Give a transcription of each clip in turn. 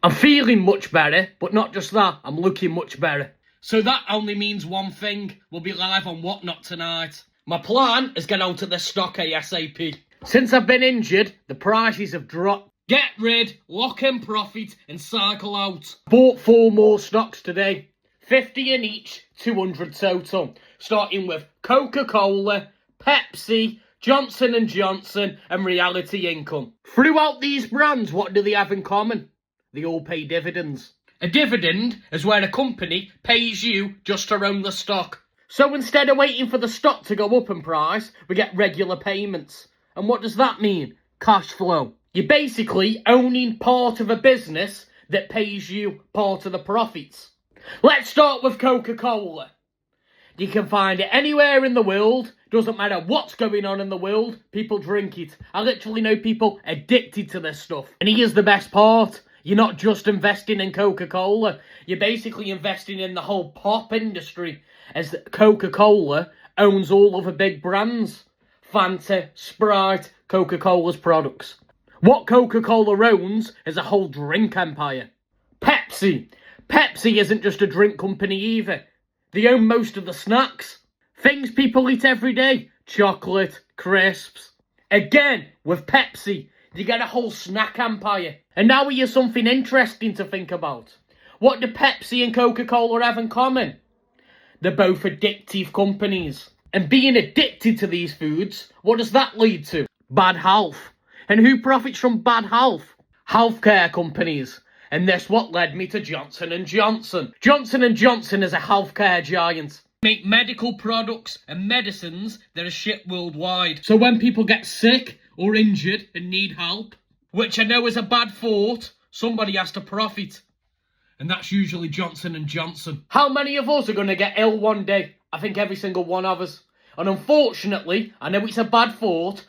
I'm feeling much better, but not just that, I'm looking much better. So that only means one thing. We'll be live on Whatnot tonight. My plan is get onto this stock ASAP. Since I've been injured, the prices have dropped. Get rid, lock in profit, and cycle out. Bought 4 more stocks today. 50 in each, 200 total. Starting with Coca Cola, Pepsi, Johnson & Johnson, and Realty Income. Throughout these brands, what do they have in common? They all pay dividends. A dividend is where a company pays you just to own the stock. So instead of waiting for the stock to go up in price, we get regular payments. And what does that mean? Cash flow. You're basically owning part of a business that pays you part of the profits. Let's start with Coca Cola. You can find it anywhere in the world. Doesn't matter what's going on in the world, people drink it. I literally know people addicted to this stuff. And here's the best part. You're not just investing in Coca Cola. You're basically investing in the whole pop industry, as Coca Cola owns all other big brands. Fanta, Sprite, Coca Cola's products. What Coca Cola owns is a whole drink empire. Pepsi. Pepsi isn't just a drink company either. They own most of the snacks. Things people eat every day. Chocolate, crisps. Again, with Pepsi, you get a whole snack empire. And now here's something interesting to think about. What do Pepsi and Coca-Cola have in common? They're both addictive companies. And being addicted to these foods, what does that lead to? Bad health. And who profits from bad health? Healthcare companies. And that's what led me to Johnson & Johnson. Johnson & Johnson is a healthcare giant. They make medical products and medicines that are shipped worldwide. So when people get sick or injured and need help, which I know is a bad thought, somebody has to profit. And that's usually Johnson & Johnson. How many of us are going to get ill one day? I think every single one of us. And unfortunately, I know it's a bad thought,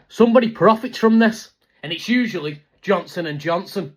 somebody profits from this. And it's usually Johnson & Johnson.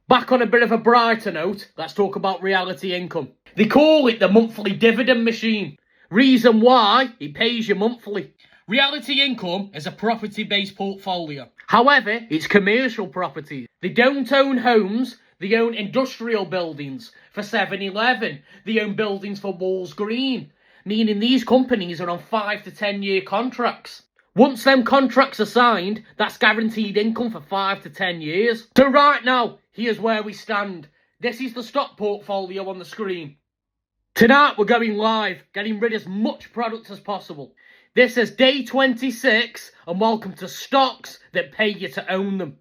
Back on a bit of a brighter note, let's talk about Realty Income. They call it the monthly dividend machine. Reason why, it pays you monthly. Realty Income is a property-based portfolio. However, it's commercial property. They don't own homes, they own industrial buildings for 7-Eleven. They own buildings for Walls Green, meaning these companies are on 5 to 10 year contracts. Once them contracts are signed, that's guaranteed income for 5 to 10 years. So right now, here's where we stand. This is the stock portfolio on the screen. Tonight we're going live, getting rid of as much product as possible. This is day 26 and welcome to stocks that pay you to own them.